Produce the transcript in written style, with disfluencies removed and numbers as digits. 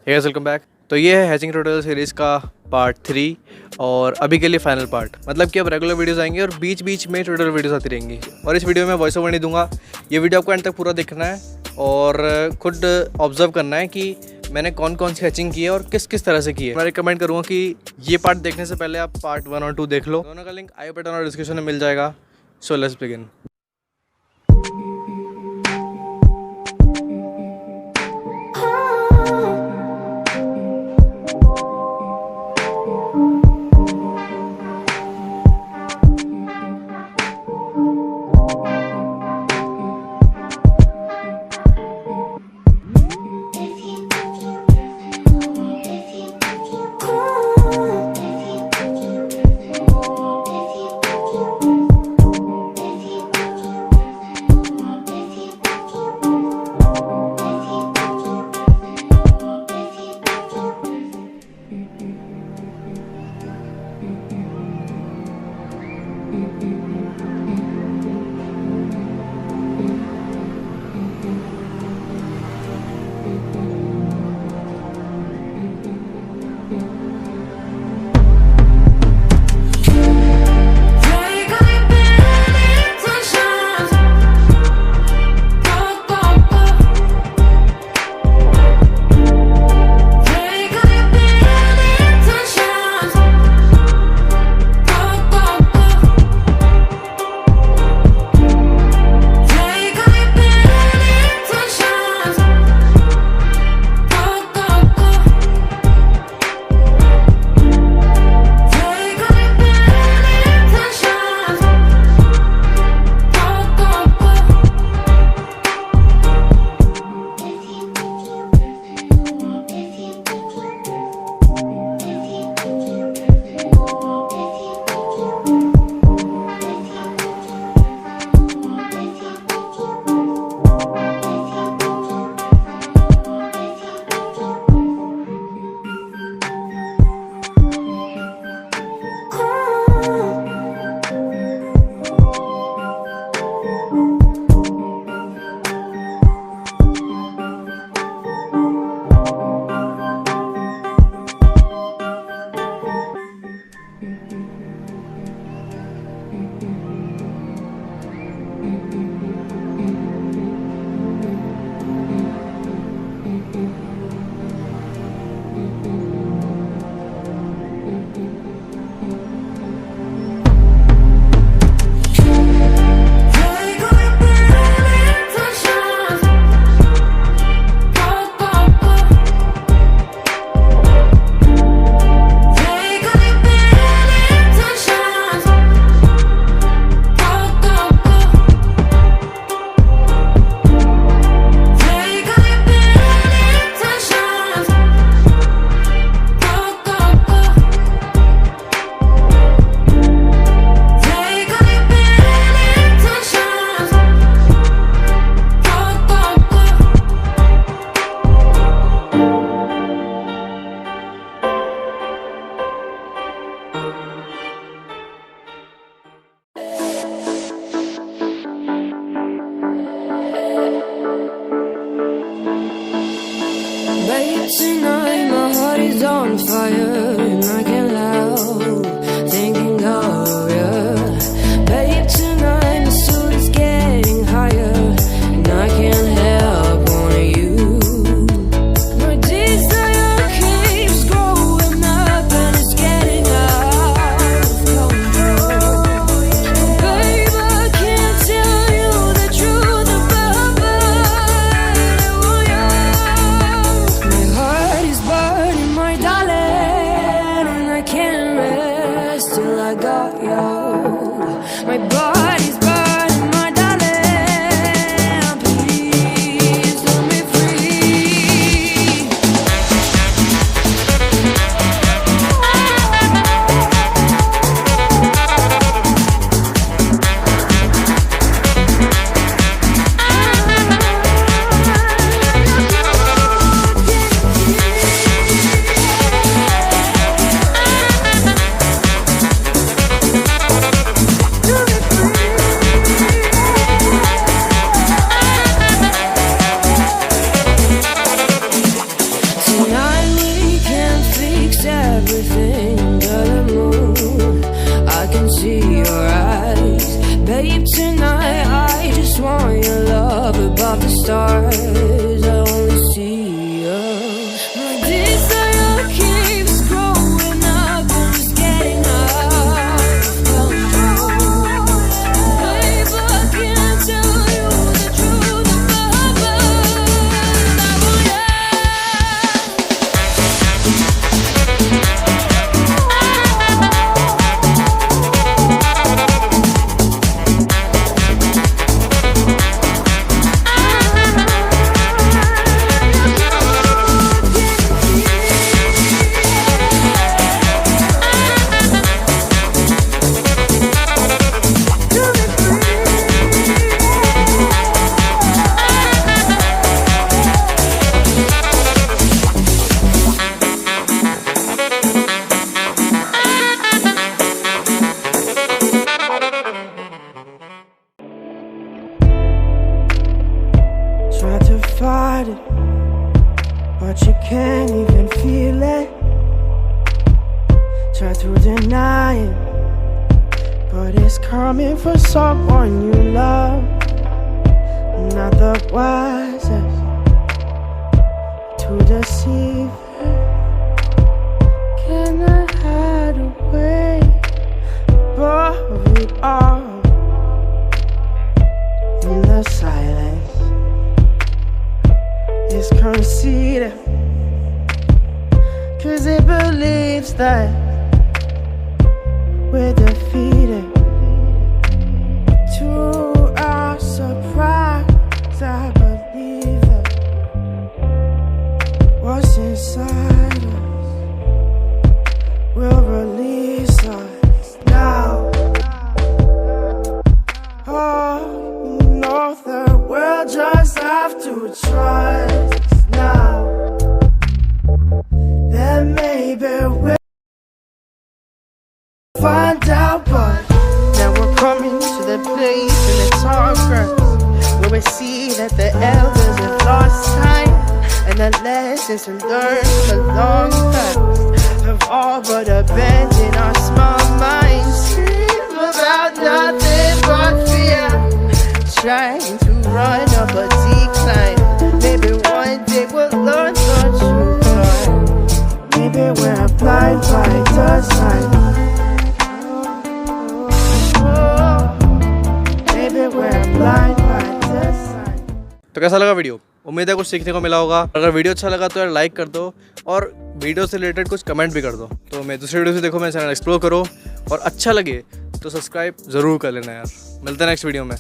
Hey guys welcome back. तो ये है हैचिंग ट्यूटोरियल सीरीज़ का पार्ट 3 और अभी के लिए फाइनल पार्ट। मतलब कि अब रेगुलर वीडियोस आएंगे और बीच बीच में ट्यूटोरियल वीडियोस आती रहेंगी। और इस वीडियो में वॉइस ओवर नहीं दूंगा। ये वीडियो आपको एंड तक पूरा देखना है और खुद ऑब्जर्व करना है कि मैंने कौन कौन सी हैचिंग की है और किस किस तरह से की है। मैं रिकमेंड करूँगा कि ये पार्ट देखने से पहले आप पार्ट 1 और 2 देख लो। दोनों का लिंक आई बटन और डिस्क्रिप्शन में मिल जाएगा। So let's begin. Tonight my heart is on fire and I can't help thinking of you. Babe, tonight my soul is getting higher and I can't help wanting you. My desire keeps growing up and it's getting out of control. Babe, I can't tell you the truth about my heart is burning, my darling, and Fine, we can fix everything under the moon. I can see your eyes, babe. Tonight I just want your love above the stars. I only see you. My desire keeps growing up and it's getting out of control. Babe, I can't tell you the truth about love. I want you. Try to fight it, but you can't even feel it. Try to deny it, but it's coming for someone you love. Not the wisest to deceive it. Can I hide away above it all in the silence? It's conceited, 'cause it believes that we're defeated. To our surprise, I believe it. What's inside us will release us now. Oh, you know the world just have to trust now. Then maybe we'll find out, but now we're coming to the place in the talkers where we see that the elders have lost time, and the lessons we learned from the long past have all but abandoned our small minds. Dream about nothing but fear, trying to run up a decline. Maybe one day we'll learn the truth, or maybe we're blind by design. Oh, maybe we're blind by design. तो कैसा लगा video? उम्मीद है कुछ सीखने को मिला होगा। अगर वीडियो अच्छा लगा तो यार लाइक कर दो और वीडियो से रिलेटेड कुछ कमेंट भी कर दो। तो मैं दूसरी वीडियो से देखो, मेरा चैनल एक्सप्लोर करो और अच्छा लगे तो सब्सक्राइब ज़रूर कर लेना यार। मिलते हैं नेक्स्ट वीडियो में।